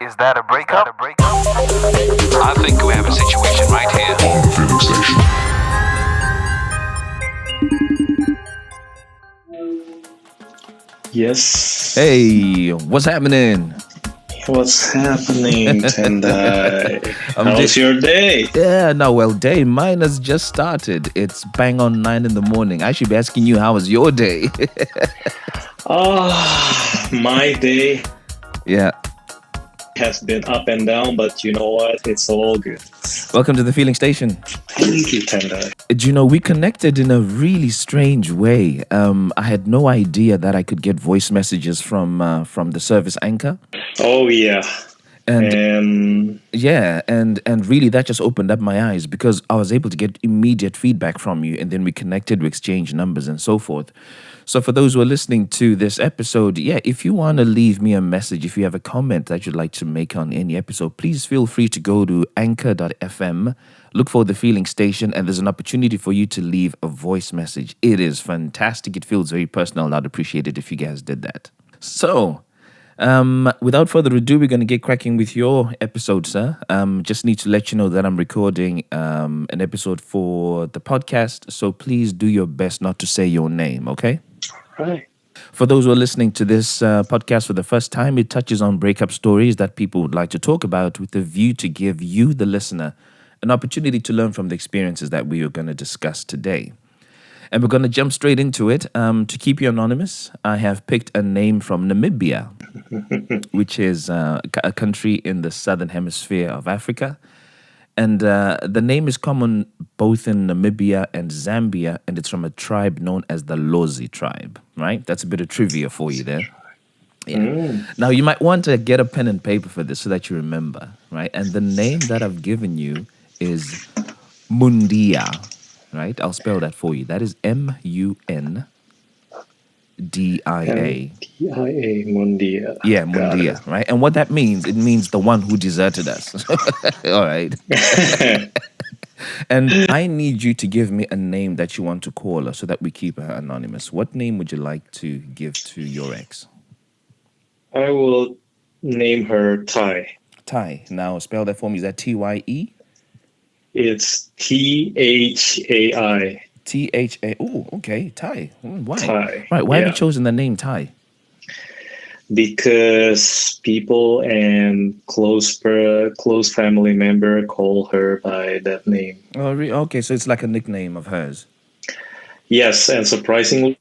Is that a breakup? I think we have a situation right here. On the filling station. Yes. Hey, what's happening? What's happening, Tendai? I'm How's your day? Yeah, no, well, day mine has just started. It's bang on 9 in the morning. I should be asking you, how was your day? My day Yeah. has been up and down, but you know what? It's all good. Welcome to the Feeling Station. Thank you, Tendai. Do you know, we connected in a really strange way. I had no idea that I could get voice messages from the service Anchor. Oh yeah. And yeah, and really that just opened up my eyes because I was able to get immediate feedback from you, and then we connected, we exchanged numbers and so forth. So for those who are listening to this episode, yeah, if you want to leave me a message, if you have a comment that you'd like to make on any episode, please feel free to go to anchor.fm, look for the Feeling Station, and there's an opportunity for you to leave a voice message. It is fantastic. It feels very personal, and I'd appreciate it if you guys did that. So, without further ado, we're going to get cracking with your episode, sir. Just need to let you know that I'm recording an episode for the podcast, so please do your best not to say your name, okay? Right. For those who are listening to this podcast for the first time, it touches on breakup stories that people would like to talk about with the view to give you, the listener, an opportunity to learn from the experiences that we are going to discuss today. And we're going to jump straight into it. To keep you anonymous, I have picked a name from Namibia, which is a country in the southern hemisphere of Africa. And the name is common both in Namibia and Zambia, and it's from a tribe known as the Lozi tribe, right? That's a bit of trivia for you there. Yeah. Now, you might want to get a pen and paper for this so that you remember, right? And the name that I've given you is Mundia, right? I'll spell that for you. That is Mundia. Dia Mundia. Yeah, Got Mundia, right? And what that means, it means the one who deserted us. All right. And I need you to give me a name that you want to call her so that we keep her anonymous. What name would you like to give to your ex? I will name her Tai. Tai. Now spell that for me. Is that Tye? It's Thai. Tha. Oh, okay. Tai. Why? Tai. Right. Why have Yeah. you chosen the name Tai? Because people and close family member call her by that name. Oh, okay. So it's like a nickname of hers. Yes, and surprisingly,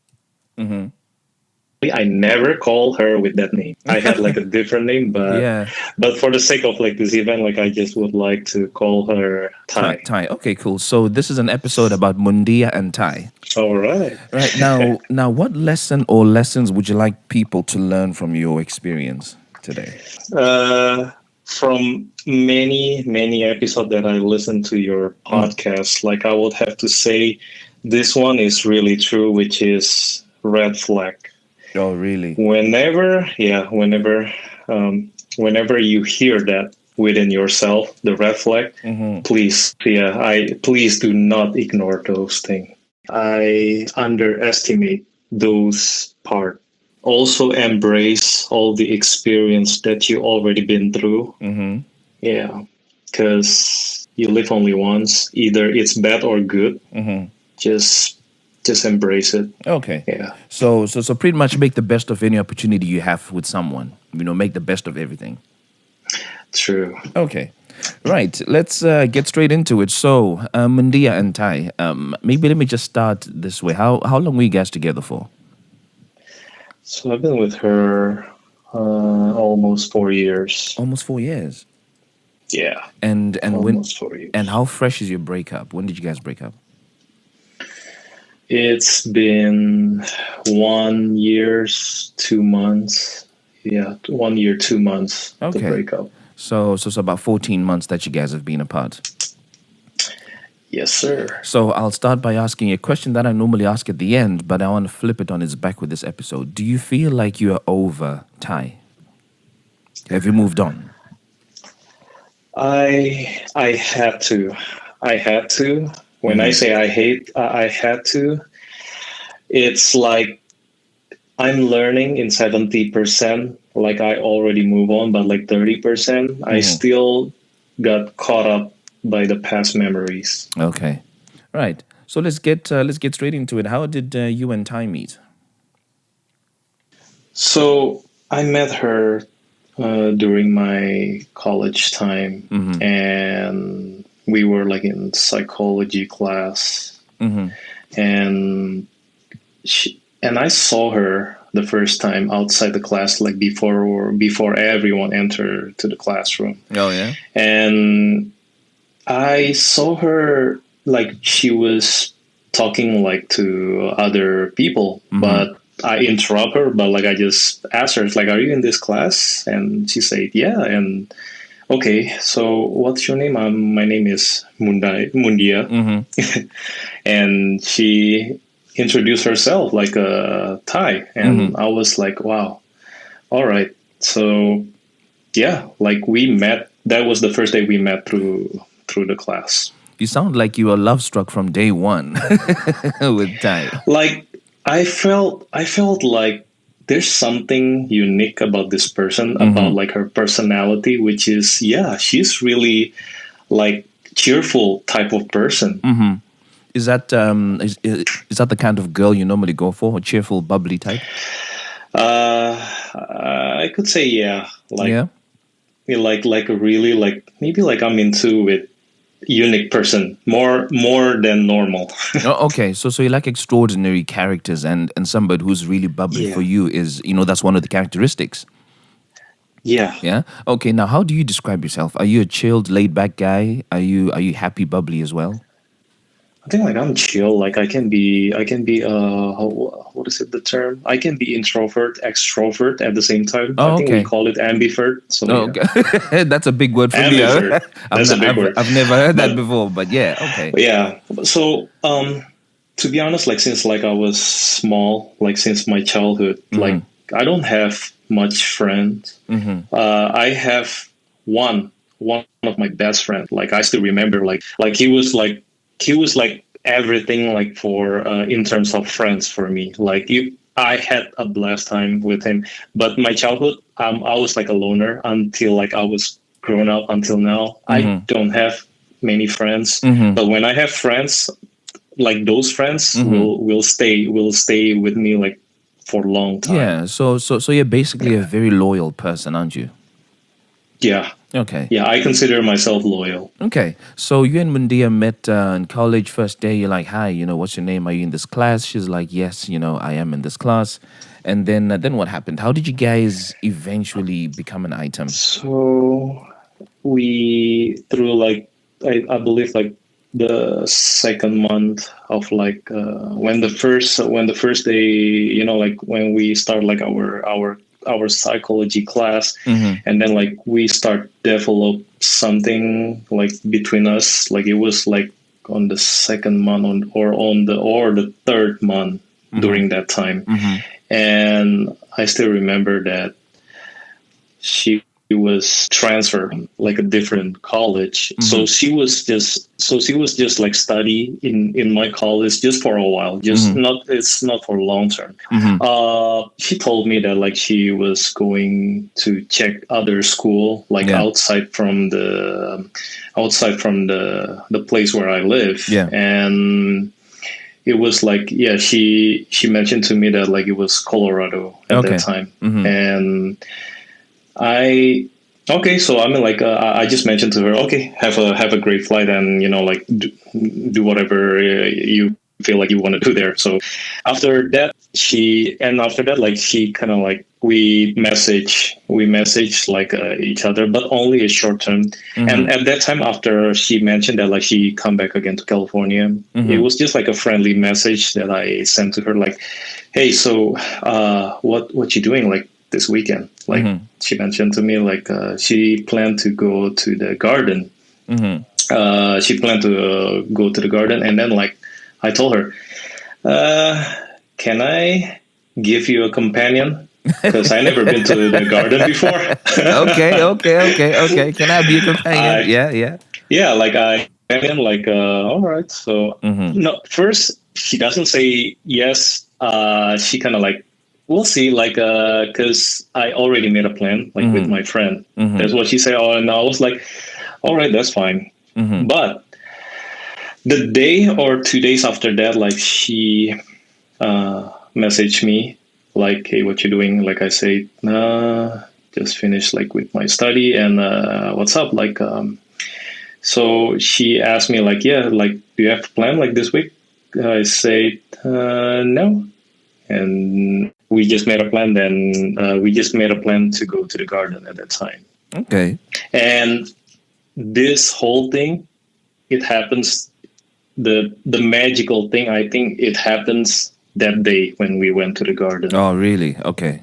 Mm-hmm. I never call her with that name. I had like a different name, but Yeah. but for the sake of like this event, like I just would like to call her Tai. Tai. Okay, cool. So this is an episode about Mundia and Tai. All right. Right. Now, what lesson or lessons would you like people to learn from your experience today? From many episodes that I listened to your podcast, like I would have to say this one is really true, which is red flag. Oh, really? Whenever you hear that within yourself, the red flag, please do not ignore those things. I underestimate those part. Also embrace all the experience that you already been through. Mm-hmm. Yeah, because you live only once. Either it's bad or good. Mm-hmm. Just embrace it. Okay. Yeah. So pretty much make the best of any opportunity you have with someone. Make the best of everything. True. Okay. Right. Let's get straight into it. So, Mundia and Tai, maybe let me just start this way. How long were you guys together for? So I've been with her almost 4 years. Almost 4 years. Yeah. And Almost 4 years. and how fresh is your breakup? When did you guys break up? It's been 1 year, 2 months. Yeah, 1 year, 2 months to Okay. break up. So about 14 months that you guys have been apart. Yes, sir. So I'll start by asking a question that I normally ask at the end, but I want to flip it on its back with this episode. Do you feel like you are over Tai? Have you moved on? I had to. When I say I had to, it's like I'm learning in 70%, like I already move on, but like 30%, I still got caught up by the past memories. Okay. Right. So let's get straight into it. How did you and Ty meet? So I met her during my college time, and we were like in psychology class, and and I saw her the first time outside the class, like before everyone entered to the classroom, Oh yeah. and I saw her like she was talking like to other people, but I interrupt her, but like I just asked her, like, "Are you in this class?" And she said, "Yeah." And okay, so what's your name? My name is Mundia, and she introduced herself like a Thai, and I was like, "Wow, all right." So yeah, like we met. That was the first day we met through the class. You sound like you were love struck from day one with Ty. Like I felt like there's something unique about this person, about like her personality, which is, yeah, she's really like cheerful type of person. Is that is that the kind of girl you normally go for, a cheerful, bubbly type? I could say, yeah, Yeah. like a really, like maybe like I'm into with unique person more than normal. Oh, okay. So you like extraordinary characters, and somebody who's really bubbly for Yeah. you is, that's one of the characteristics. Yeah. Yeah. Okay. Now, how do you describe yourself? Are you a chilled, laid back guy? Are you happy, bubbly as well? I think like I'm chill. Like I can be what is it, the term? I can be introvert, extrovert at the same time. I Oh, think we okay. call it ambivert. So Oh, yeah, okay. That's a big word for me. ambivert. I've, That's a not, big I've word. I've never heard that But before, but yeah. Okay. yeah, so to be honest, like since like I was small, like since my childhood, like I don't have much friends. I have one of my best friend. Like I still remember, like he was like everything, like for in terms of friends for me. Like you, I had a blast time with him. But my childhood, I was like a loner until like I was grown up until now. I don't have many friends, but when I have friends, like those friends will stay with me like for a long time. Yeah. So you're basically a very loyal person, aren't you? Yeah, Okay. yeah. I consider myself loyal. Okay, so you and Mundia met in college. First day, you're like, "Hi, what's your name? Are you in this class?" She's like, "Yes, I am in this class." And then what happened? How did you guys eventually become an item? So we through like I believe like the second month of like when the first day, like when we start like our psychology class, and then like we start develop something like between us, like it was like on the second month or the third month during that time. And I still remember that she was transferred like a different college. So she was just like study in my college just for a while, just not it's not for long term. She told me that like she was going to check other school like Yeah. outside from the place where I live. Yeah. And it was like, yeah, she mentioned to me that like it was Colorado at Okay. that time. And so I mean, like, I just mentioned to her, okay, have a great flight, and like do whatever you feel like you want to do there. So after that, like she kind of like we message like each other, but only a short term. And at that time, after she mentioned that like she come back again to California, it was just like a friendly message that I sent to her, like, hey, so what you doing like this weekend? Like she mentioned to me like she planned to go to the garden. She planned to go to the garden, and then like I told her, can I give you a companion? Because I never been to the garden before. Okay. Can I be a companion? I Yeah. Yeah, like I am like all right. So no, first she doesn't say yes. She kind of like we'll see. Like, because I already made a plan, like with my friend. That's what she said. Oh, and I was like, all right, that's fine. But the day or 2 days after that, like she messaged me, like, hey, what you doing? Like I say, just finished like with my study, and what's up? Like, so she asked me, like, yeah, like, do you have a plan like this week? I say, no. And we just made a plan. Then we just made a plan to go to the garden at that time. Okay. And this whole thing, it happens. The magical thing, I think, it happens that day when we went to the garden. Oh, really? Okay.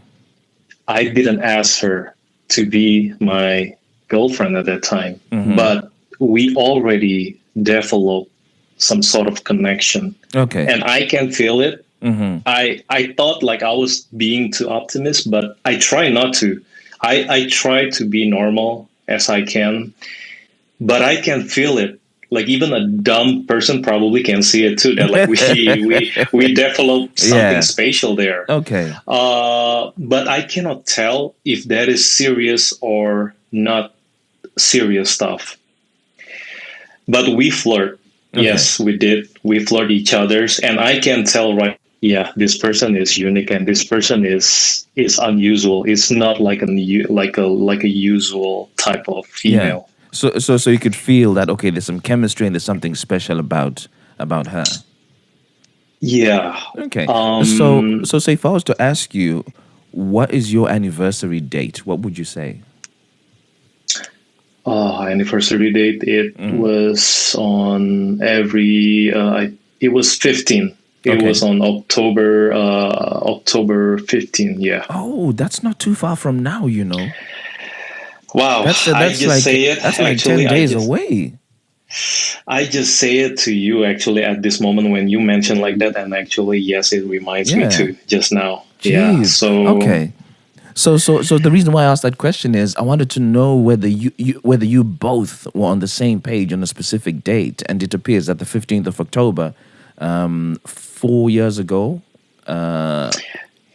I didn't ask her to be my girlfriend at that time, but we already developed some sort of connection. Okay. And I can feel it. I thought like I was being too optimist, but I try not to. I try to be normal as I can, but I can feel it. Like even a dumb person probably can see it too. That like we developed something spatial there. Okay. But I cannot tell if that is serious or not serious stuff. But we flirt. Okay. Yes, we did. We flirt each other's, and I can tell right. Yeah, this person is unique, and this person is unusual. It's not like a usual type of female. Yeah. So you could feel that, okay, there's some chemistry and there's something special about her. Yeah. Okay. So say if I was to ask you, what is your anniversary date? What would you say? Anniversary date. It was on it was 15. It was on October 15. Yeah. Oh, that's not too far from now, you know. Wow. That's I just like, say it. That's like 10 days away. I just say it to you actually at this moment when you mention like that, and actually, yes, it reminds me too just now. Jeez. Yeah. So okay. So the reason why I asked that question is I wanted to know whether you both were on the same page on a specific date, and it appears that the 15th of October, 4 years ago.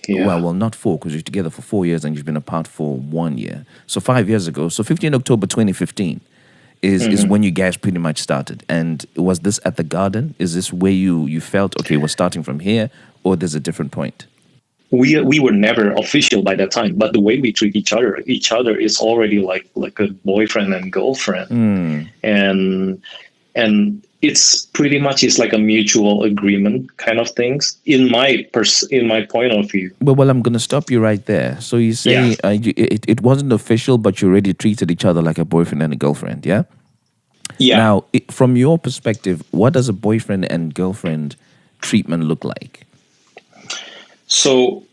Well, not 4, because you're together for 4 years and you've been apart for 1 year. So 5 years ago. So 15 October 2015 is when you guys pretty much started. And was this at the garden? Is this where you felt, okay, we're starting from here, or there's a different point? We were never official by that time, but the way we treat each other is already like a boyfriend and girlfriend, and it's pretty much is like a mutual agreement kind of things in my point of view. Well, I'm gonna stop you right there. So you say it wasn't official, but you already treated each other like a boyfriend and a girlfriend, yeah? Yeah. Now, from your perspective, what does a boyfriend and girlfriend treatment look like? So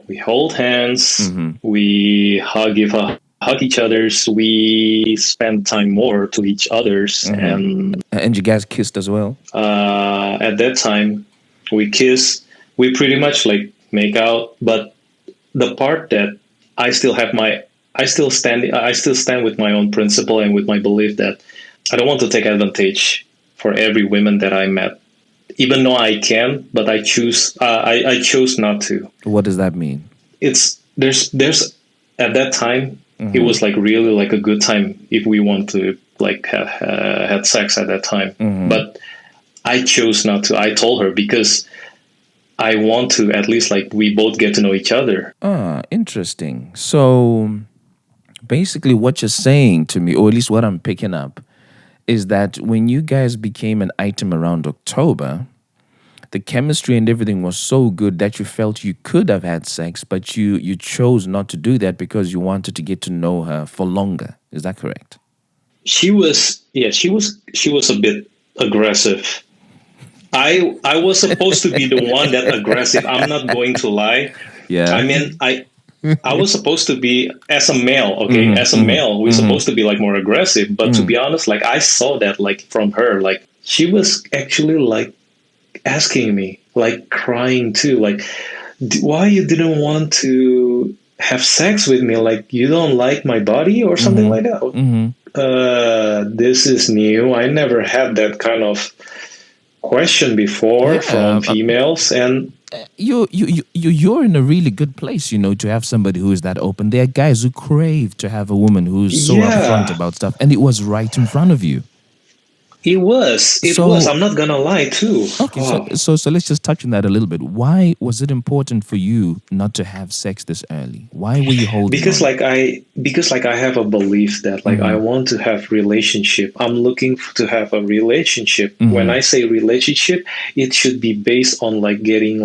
we hold hands, we hug each other's, we spend time more to each other's, and you guys kissed as well. At that time, we kiss. We pretty much like make out, but the part that I still stand with my own principle and with my belief that I don't want to take advantage for every woman that I met. Even though I can, but I choose. I chose not to. What does that mean? There's at that time it was like really like a good time if we want to like have had sex at that time. But I chose not to. I told her because I want to at least like we both get to know each other. Interesting. So basically, what you're saying to me, or at least what I'm picking up, is that when you guys became an item around October, the chemistry and everything was so good that you felt you could have had sex, but you chose not to do that because you wanted to get to know her for longer. Is that correct? She was a bit aggressive. I was supposed to be the one that aggressive. I'm not going to lie. Yeah. I mean, I was supposed to be as a male, okay? As a male, we're supposed to be like more aggressive. But to be honest, like I saw that like from her, like she was actually like asking me, like crying too, like why you didn't want to have sex with me? Like you don't like my body or something like that. This is new. I never had that kind of question before from females, and you're in a really good place, to have somebody who is that open. There are guys who crave to have a woman who's so upfront Yeah, about stuff, and it was right in front of you. it was. It was. So I'm not gonna lie, too. okay, so Wow. so let's just touch on that a little bit. Why was it important for you not to have sex this early? Why were you holding Because on? I have a belief that like I want to have relationship. I'm looking to have a relationship. When I say relationship, it should be based on like getting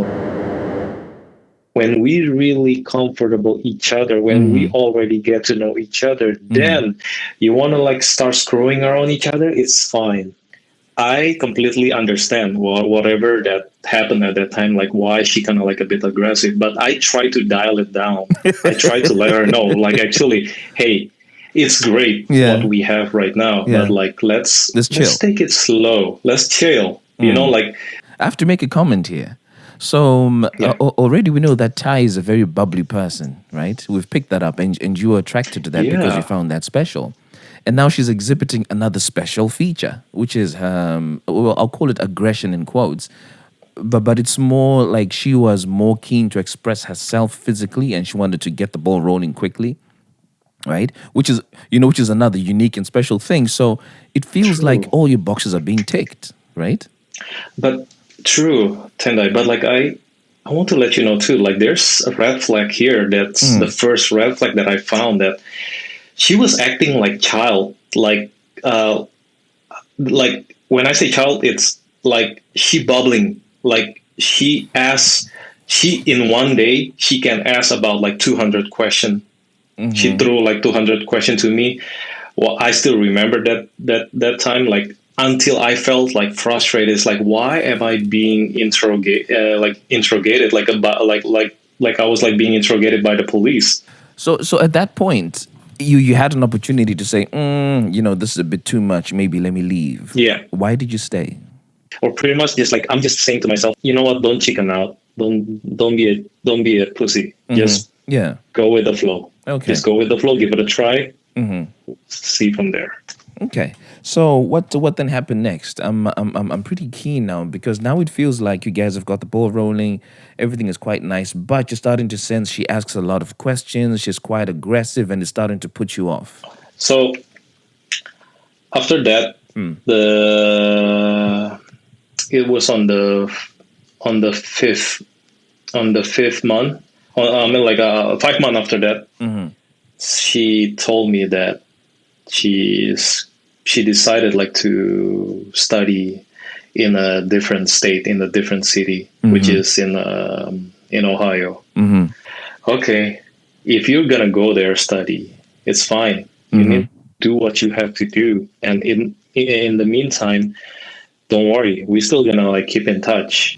when we really comfortable each other, when we already get to know each other, then you want to like start screwing around each other, it's fine. I completely understand whatever that happened at that time, like why she kind of like a bit aggressive, but I try to dial it down. I try to let her know, like actually, hey, it's great what Yeah, we have right now, but yeah. like Let's let's chill. take it slow. Let's chill. Like I have to make a comment here. So yeah, already we know that Ty is a very bubbly person, right? We've picked that up, and you were attracted to that because you yeah, found that special. And now she's exhibiting another special feature, which is well, I'll call it aggression in quotes, but it's more like she was more keen to express herself physically, and she wanted to get the ball rolling quickly, right? Which is another unique and special thing. So it feels like true. all your boxes are being ticked, right? But true, Tendai. But like I want to let you know too. Like there's a red flag here. That's the first red flag that I found that she was acting like child. Like when I say child, it's like she bubbling. Like she in one day she can ask about like 200 question. She threw like 200 question to me. Well, I still remember that time, like until I felt like frustrated. It's like, why am I being interrogated like about like I was like being interrogated by the police. So at that point, you had an opportunity to say, this is a bit too much. Maybe let me leave. Yeah, Why did you stay? or pretty much just like I'm just saying to myself, you know what? Don't chicken out. Don't be a pussy. Just Yeah. go with the flow. Okay. Just go with the flow. Give it a try. See from there. Okay. So what then happened next? I'm pretty keen now because now it feels like you guys have got the ball rolling. Everything is quite nice, but you're starting to sense she asks a lot of questions. She's quite aggressive, and it's starting to put you off. So after that, the it was on the fifth month. I mean, like 5 months after that, she told me that she decided like to study in a different state, in a different city, which is in Ohio. Okay, if you're gonna go there study, it's fine. You need to do what you have to do, and in the meantime, don't worry, we're still gonna like keep in touch.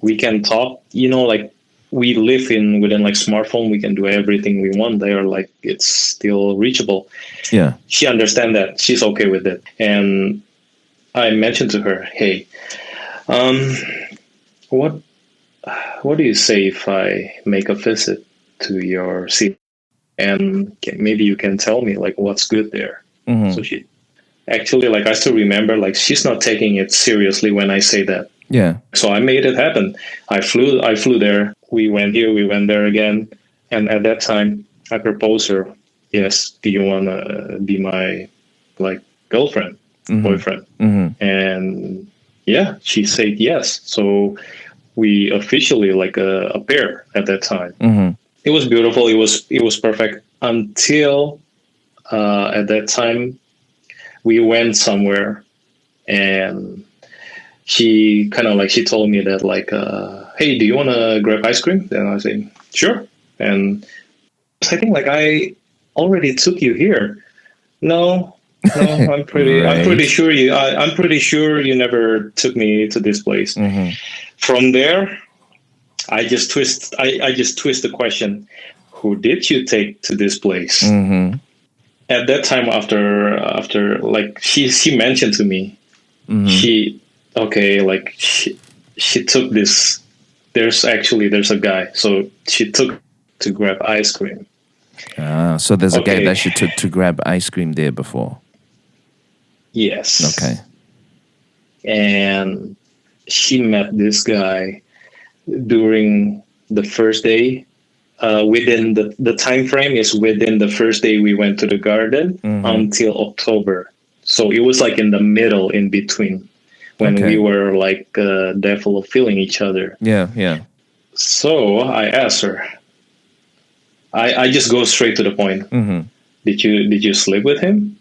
We can talk, like we live within like smartphone, we can do everything we want there, like it's still reachable. Yeah. She understand that, she's okay with it. And I mentioned to her, hey, um what what do you say if I make a visit to your city, and maybe you can tell me like what's good there. So she actually, like, I still remember, like, she's not taking it seriously when I say that. Yeah. So I made it happen. I flew there. We went here, we went there again. And at that time I proposed her, yes, do you want to be my like girlfriend, boyfriend? And yeah, she said yes. So we officially like a pair at that time. It was beautiful. It was perfect until at that time we went somewhere, and she kind of like she told me that like hey, do you want to grab ice cream? And I said sure. And I think like I already took you here. No, no, I'm pretty Right. sure I'm pretty sure you never took me to this place. From there, I just twist the question, who did you take to this place? At that time, after like she mentioned to me, she okay, like she took this, there's a guy, so she took to grab ice cream. So there's a guy Okay, that she took to grab ice cream there before. yes. Okay. And she met this guy during the first day. Within the time frame is within the first day we went to the garden until October. So it was like in the middle, in between, when we Okay. were like definitely feeling each other. Yeah, yeah. So I asked her. I just go straight to the point. Mm-hmm. Did you sleep with him?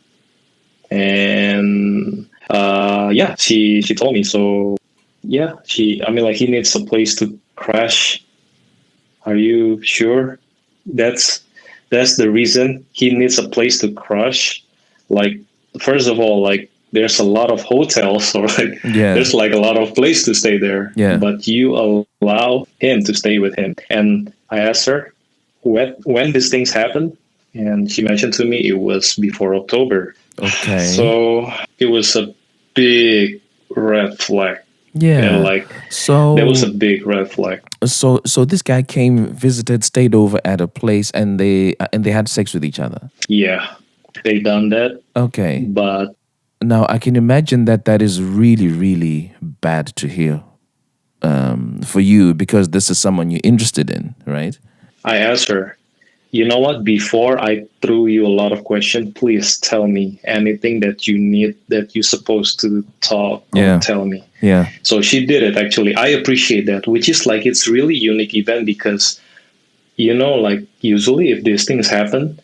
And yeah, she told me. So yeah, I mean, like, he needs a place to crash. Are you sure? That's that's the reason he needs a place to crash. Like, first of all, like, there's a lot of hotels, or like Yeah, there's like a lot of place to stay there, yeah. but you allow him to stay with him. And I asked her when these things happened, and she mentioned to me it was before October. Okay. So it was a big red flag. And Yeah. like, that was So a big red flag. so this guy came, visited, stayed over at a place, and they had sex with each other. Yeah, they done that, Okay. but Now I can imagine that that is really, really bad to hear for you, because this is someone you're interested in, right? I asked her, you know what? Before I threw you a lot of questions, please tell me anything that you need, that you're supposed to talk or Yeah. tell me. Yeah. So she did it, actually. I appreciate that, which is like, it's really unique event because, like, usually if these things happen,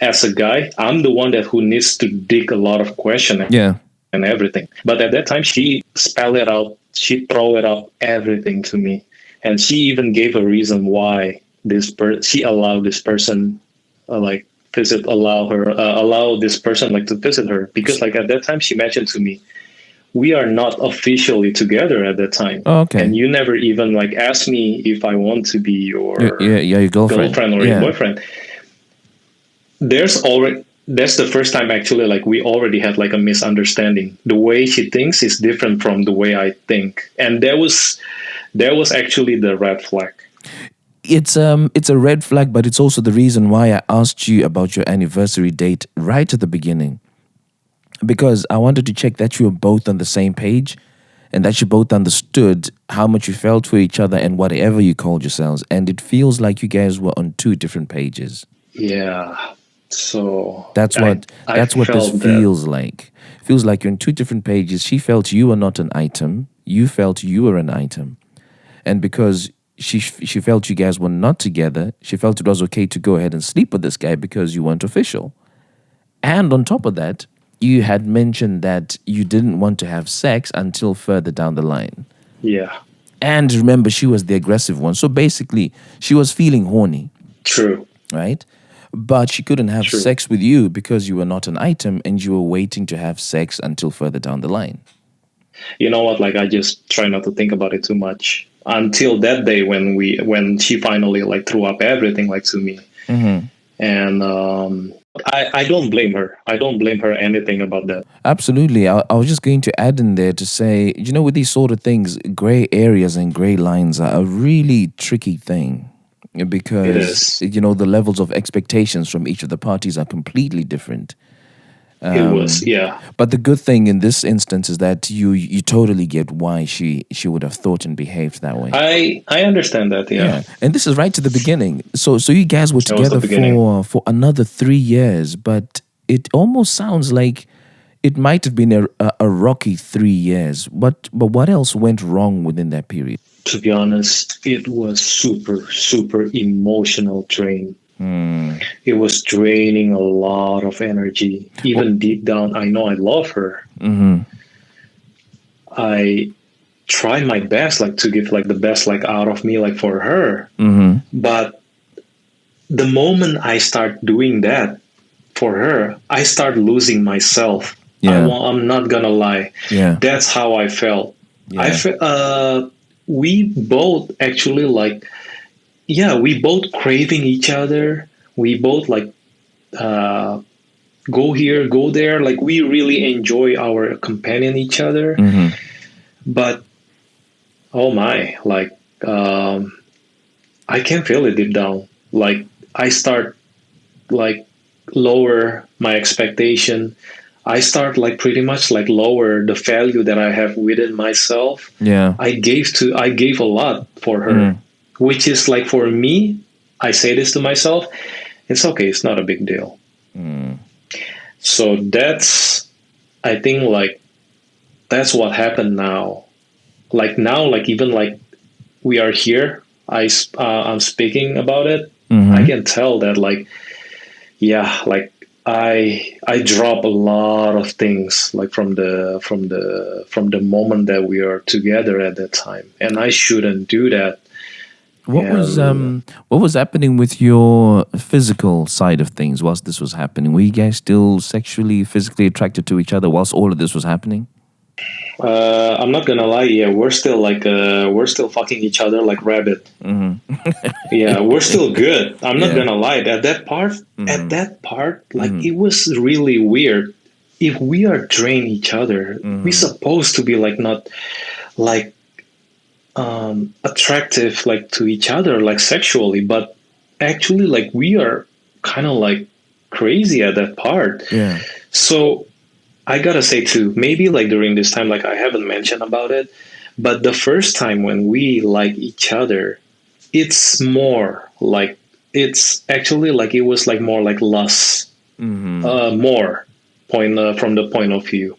as a guy, I'm the one that who needs to dig a lot of question Yeah. and everything. But at that time, she spelled it out. She throw it out everything to me, and she even gave a reason why she allowed this person, like, allow this person, like, to visit her, because, like, at that time she mentioned to me, we are not officially together at that time, Oh, okay. and you never even, like, asked me if I want to be your Yeah, your girlfriend. girlfriend or your Yeah. boyfriend. That's the first time, actually, like, we already had like a misunderstanding. The way she thinks is different from the way I think, and that was actually the red flag. It's a red flag, but it's also the reason why I asked you about your anniversary date right at the beginning, because I wanted to check that you were both on the same page and that you both understood how much you felt for each other and whatever you called yourselves. And it feels like you guys were on two different pages. Yeah, so That's I what I that's what this felt that. feels like. Feels like you're on two different pages. She felt you were not an item. You felt you were an item. And because she felt you guys were not together, she felt it was okay to go ahead and sleep with this guy because you weren't official. And on top of that, you had mentioned that you didn't want to have sex until further down the line. Yeah, And remember, she was the aggressive one. So basically, she was feeling horny, true, right? But she couldn't have true. sex with you because you were not an item and you were waiting to have sex until further down the line. You know what? Like, I just try not to think about it too much until that day when she finally, like, threw up everything, like, to me. And I don't blame her. I don't blame her anything about that. Absolutely. I was just going to add in there to say, with these sort of things, gray areas and gray lines are a really tricky thing It because, is. the levels of expectations from each of the parties are completely different. It was, yeah. But the good thing in this instance is that you totally get why she would have thought and behaved that way. I understand that, yeah. Yeah, and this is right to the beginning. So you guys were That was the together beginning. for another 3 years, but it almost sounds like it might have been a rocky 3 years. But what else went wrong within that period? To be honest, it was super, super emotional drain. It was draining a lot of energy. Even deep down, I know I love her. I try my best, like, to give, like, the best, like, out of me, like, for her. But the moment I start doing that for her, I start losing myself. Yeah. I'm not gonna lie. Yeah. That's how I felt. Yeah. We both actually, like, yeah, we both craving each other. We both, like, go here, go there. Like, we really enjoy our companion each other. But oh my, like, I can feel it deep down. Like, I start, like, lower my expectation. I start like pretty much like lower the value that I have within myself. Yeah. I gave a lot for her, which is like for me, I say this to myself, it's okay, it's not a big deal. So that's, I think like that's what happened now. Like now, like even like we are here, I'm speaking about it. I can tell that like, yeah, like I drop a lot of things like from the moment that we are together at that time, and I shouldn't do that. What was happening with your physical side of things whilst this was happening? Were you guys still sexually, physically attracted to each other whilst all of this was happening? I'm not gonna lie, yeah, we're still fucking each other like rabbit. Yeah, we're still good. I'm not Yeah. gonna lie. At that part, like it was really weird. If we are drain each other, we supposed to be like not like attractive like to each other like sexually, but actually like we are kind of like crazy at that part. Yeah. So I gotta say too, maybe like during this time, like I haven't mentioned about it, but the first time when we like each other, it's more like it's actually like it was like more like lust, more point from the point of view.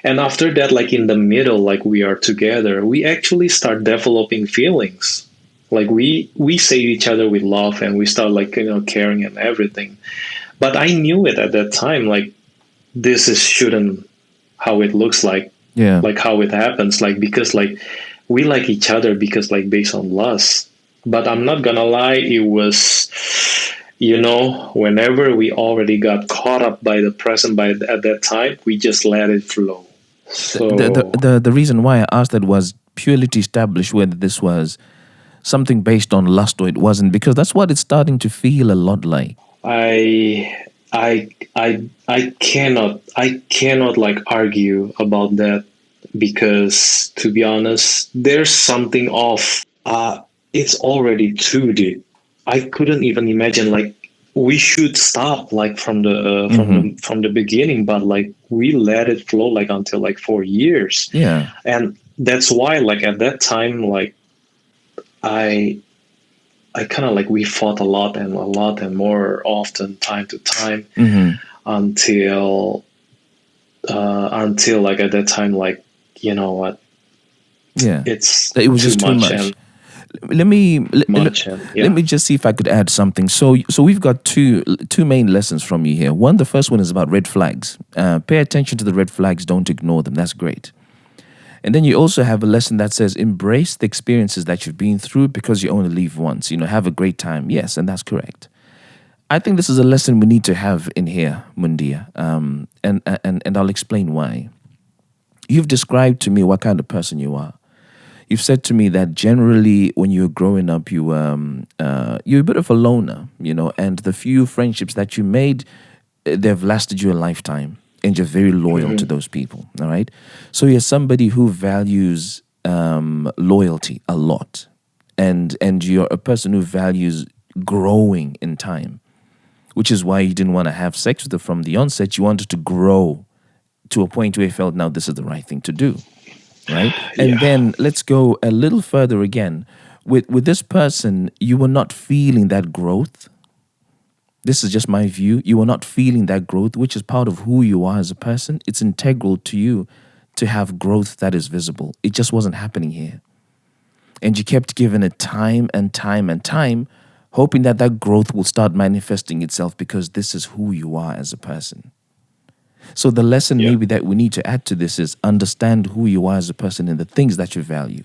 And after that, like in the middle, like we are together, we actually start developing feelings. Like we say each other with love, and we start like caring and everything. But I knew it at that time, like this is shouldn't how it looks Yeah. like how it happens, like because like we like each other because like based on lust. But I'm not gonna lie, it was whenever we already got caught up by the present by at that time, we just let it flow. So The reason why I asked that was purely to establish whether this was something based on lust or it wasn't, because that's what it's starting to feel a lot like. I cannot like argue about that, because to be honest, there's something off. It's already too deep. I couldn't even imagine like we should stop like from the beginning, but like we let it flow like until like 4 years. Yeah. And that's why like at that time, like I kind of like we fought a lot and more often time to time, until like at that time, like you know what, Yeah. it's It was just too much. and Let me much and yeah. let me just see if I could add something. So we've got two main lessons from you here. One, the first one is about red flags. Pay attention to the red flags. Don't ignore them. That's great. And then you also have a lesson that says embrace the experiences that you've been through because you only live once. Have a great time. Yes, and that's correct. I think this is a lesson we need to have in here, Mundia. And I'll explain why. You've described to me what kind of person you are. You've said to me that generally when you're growing up, you're a bit of a loner, and the few friendships that you made, they've lasted you a lifetime, and you're very loyal to those people, all right? So you're somebody who values loyalty a lot, and you're a person who values growing in time, which is why you didn't want to have sex with her from the onset. You wanted to grow to a point where you felt, now this is the right thing to do. Right? And then let's go a little further again. With this person, you were not feeling that growth. This is just my view. You were not feeling that growth, which is part of who you are as a person. It's integral to you to have growth that is visible. It just wasn't happening here. And you kept giving it time and time and time, hoping that that growth will start manifesting itself because this is who you are as a person. So the lesson maybe that we need to add to this is understand who you are as a person and the things that you value.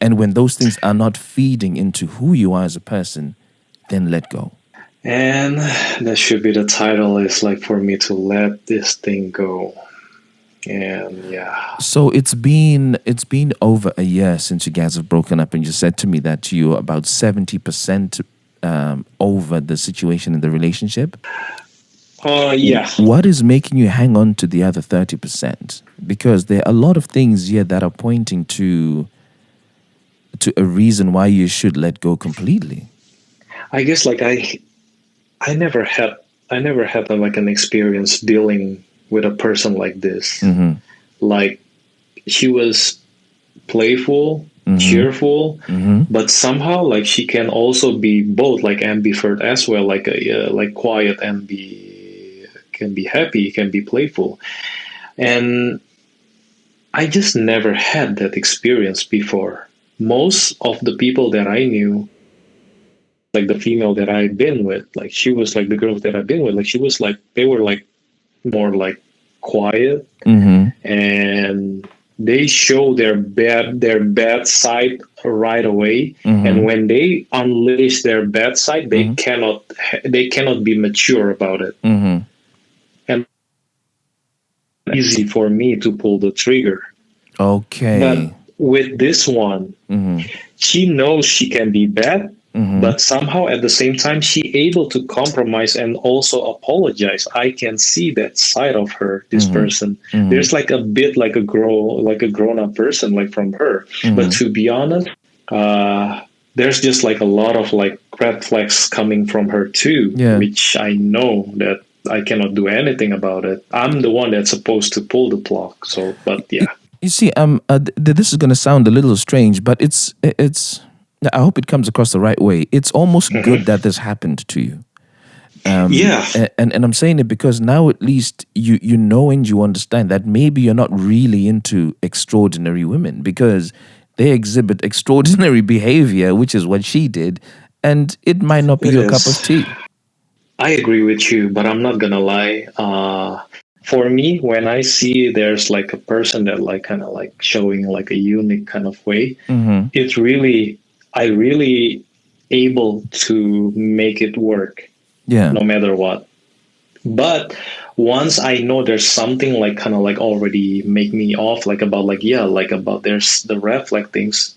And when those things are not feeding into who you are as a person, then let go. And that should be the title, is like for me to let this thing go. And yeah. So it's been over a year since you guys have broken up, and you said to me that you're about 70% over the situation in the relationship. Yeah. What is making you hang on to the other 30%? Because there are a lot of things here that are pointing to a reason why you should let go completely. I guess like I never had like an experience dealing with a person like this. Mm-hmm. Like, she was playful, cheerful, but somehow like she can also be both, like ambivert as well, like like quiet and can be happy, can be playful. And I just never had that experience before. Most of the people that I knew, like the female that I've been with, like she was like the girls that I've been with, like she was like, they were like more like quiet, and they show their bad side right away. And when they unleash their bad side, they cannot be mature about it. And easy for me to pull the trigger. Okay. But with this one, she knows she can be bad, but somehow at the same time she able to compromise and also apologize. I can see that side of her, this person. There's like a bit like a grown up person, like from her. But to be honest, there's just like a lot of like red flags coming from her too, Yeah. which I know that I cannot do anything about it. I'm the one that's supposed to pull the plug. So, but yeah. You see, this is going to sound a little strange, but it's. I hope it comes across the right way. It's almost good that this happened to you. Yeah. And I'm saying it because now at least you know and you understand that maybe you're not really into extraordinary women because they exhibit extraordinary behavior, which is what she did, and it might not be It your is. cup of tea. I agree with you, but I'm not gonna lie. For me, when I see there's like a person that like kind of like showing like a unique kind of way, it's really, I really able to make it work Yeah. no matter what. But once I know there's something like kind of like already make me off, like about like, yeah, like about there's the red flag things,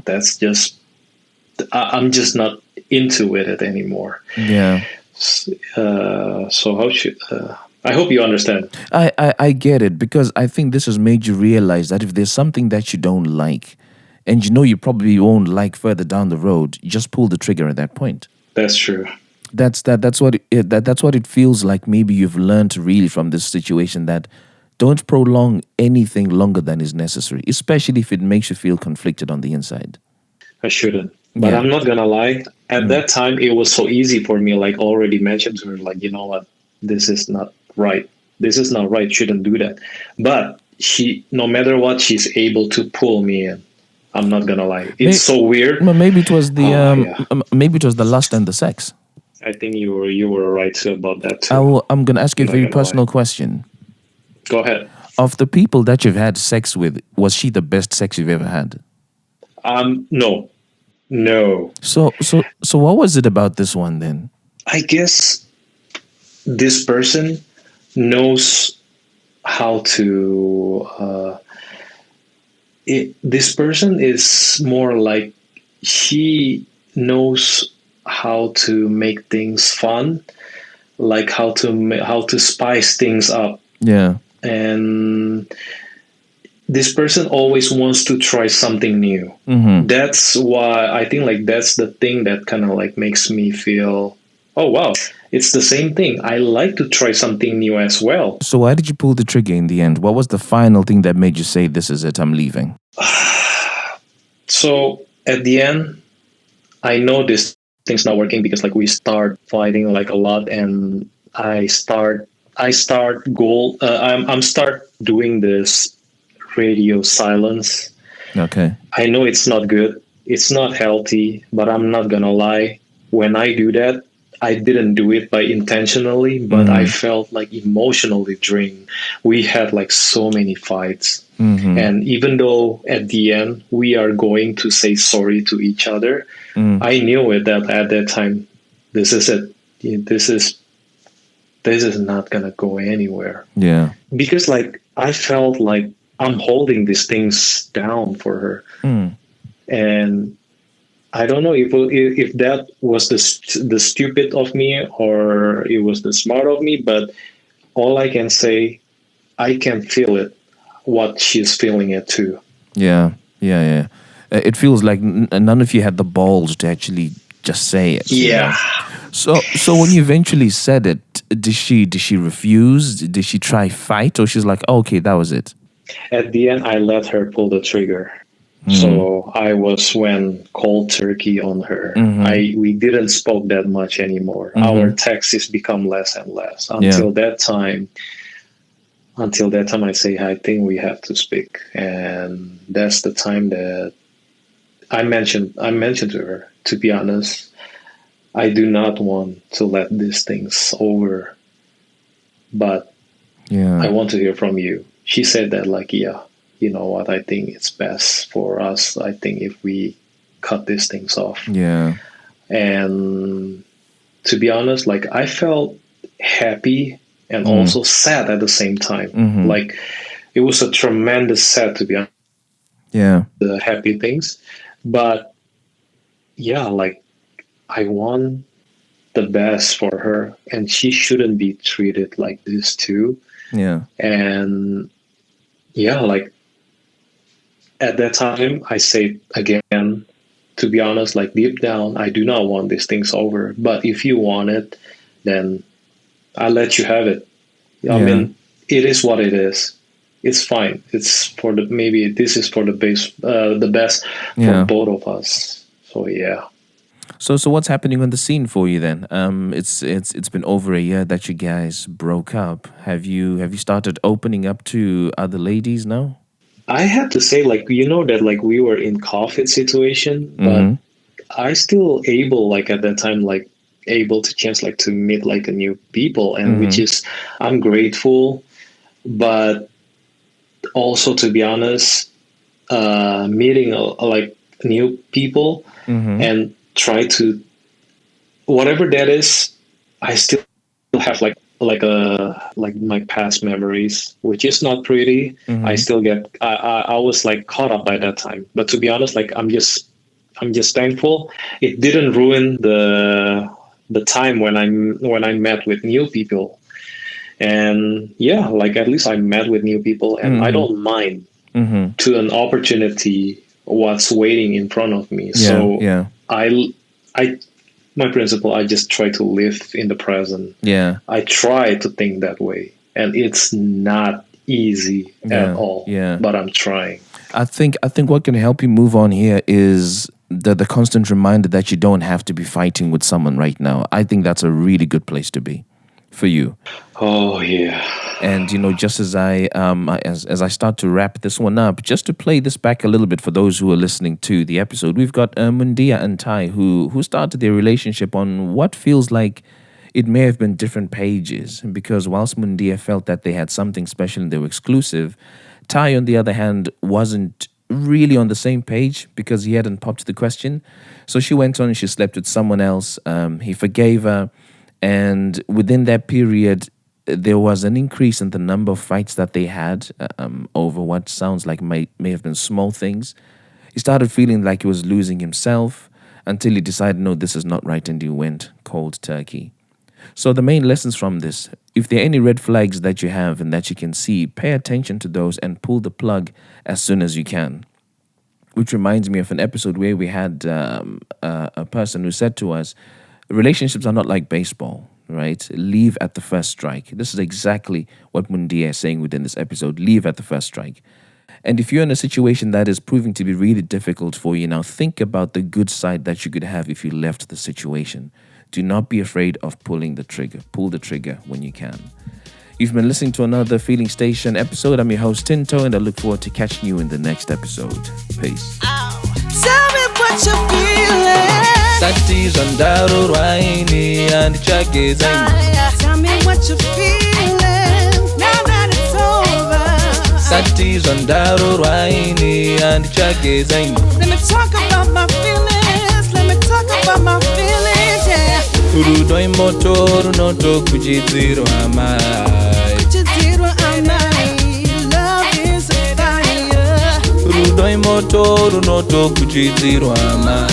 that's just, I'm just not into it anymore. Yeah. So how should I hope you understand. I get it because I think this has made you realize that if there's something that you don't like and you know you probably won't like further down the road, you just pull the trigger at that point. That's true. That's what it feels like. Maybe you've learned really from this situation that don't prolong anything longer than is necessary, especially if it makes you feel conflicted on the inside. I shouldn't. But Yeah. I'm not gonna lie. At that time, it was so easy for me. Like already mentioned to her, like, you know what, this is not right. This is not right. Shouldn't do that. But she, no matter what, she's able to pull me in. I'm not gonna lie. It's so weird. Well, maybe it was the yeah. maybe it was the lust and the sex. I think you were right too about that too. I'm gonna ask you a Not very gonna lie. personal question. Go ahead. Of the people that you've had sex with, was she the best sex you've ever had? No. So what was it about this one then? I guess this person knows how to. This person is more like she knows how to make things fun, like how to spice things up, Yeah. and this person always wants to try something new. That's why I think like that's the thing that kind of like makes me feel, oh wow, it's the same thing. I like to try something new as well. So why did you pull the trigger in the end? What was the final thing that made you say, this is it, I'm leaving? So at the end, I know this thing's not working because like we start fighting like a lot, and I'm start doing this radio silence. Okay. I know it's not good. It's not healthy, but I'm not gonna lie. When I do that, I didn't do it by intentionally, but I felt like emotionally drained. We had like so many fights. And even though at the end we are going to say sorry to each other, I knew it that at that time, this is it. This is not gonna go anywhere. Yeah. Because like I felt like I'm holding these things down for her, and I don't know if that was the stupid of me or it was the smart of me, but all I can say, I can feel it, what she's feeling it too. Yeah. It feels like none of you had the balls to actually just say it. you know? Yeah. So when you eventually said it, did she refuse? Did she try fight, or she's like, oh, okay, that was it? At the end, I let her pull the trigger. So I was went cold turkey on her. We didn't spoke that much anymore. Our texts become less and less until that time. Until that time, I say, I think we have to speak, and that's the time that I mentioned to her. To be honest, I do not want to let these things over, but I want to hear from you. She said that like, yeah. You know what? I think it's best for us. I think if we cut these things off. Yeah. And to be honest, like I felt happy and also sad at the same time. Like it was a tremendous sad, to be honest. Yeah. The happy things. But yeah, like I want the best for her, and she shouldn't be treated like this too. Yeah. And yeah, like at that time, I say again, to be honest, like deep down, I do not want these things over. But if you want it, then I'll let you have it. I mean, it is what it is. It's fine. It's for maybe this is for the best for both of us. So yeah. So what's happening on the scene for you then? It's been over a year that you guys broke up. Have you started opening up to other ladies now? I have to say, like, you know that like we were in COVID situation, but I still able like at that time like able to chance like to meet like a new people, and which is I'm grateful, but also to be honest, meeting like new people and try to whatever that is, I still have like my past memories, which is not pretty. I still get I was like caught up by that time, but to be honest, like I'm just thankful it didn't ruin the time when I met with new people. And yeah, like at least I met with new people, and I don't mind to an opportunity what's waiting in front of me. I my principle, I just try to live in the present. Yeah. I try to think that way. And it's not easy at all. Yeah. But I'm trying. I think what can help you move on here is the constant reminder that you don't have to be fighting with someone right now. I think that's a really good place to be for you. Oh yeah. And you know, just as I start to wrap this one up, just to play this back a little bit for those who are listening to the episode, we've got Mundia and Tai who started their relationship on what feels like it may have been different pages, because whilst Mundia felt that they had something special and they were exclusive, Tai on the other hand wasn't really on the same page because he hadn't popped the question. So she went on and she slept with someone else. He forgave her, and within that period there was an increase in the number of fights that they had over what sounds like may have been small things. He started feeling like he was losing himself until he decided, no, this is not right, and he went cold turkey. So the main lessons from this, if there are any red flags that you have and that you can see, pay attention to those and pull the plug as soon as you can. Which reminds me of an episode where we had a person who said to us, relationships are not like baseball. Right? Leave at the first strike. This is exactly what Mundia is saying within this episode. Leave at the first strike. And if you're in a situation that is proving to be really difficult for you now, think about the good side that you could have if you left the situation. Do not be afraid of pulling the trigger. Pull the trigger when you can. You've been listening to another Feeling Station episode. I'm your host, Tinto, and I look forward to catching you in the next episode. Peace. Tell me what you're feeling. Satis and Daru Raini and Chagizang. Tell me what you're feeling. Now that it's over. Satis and Daru Raini and Chagizang. Let me talk about my feelings. Let me talk about my feelings, yeah. Urudoi motoru noto kujiziru amai. Kujiziru amai. Love is a fire. Urudoi motoru noto kujiziru amai.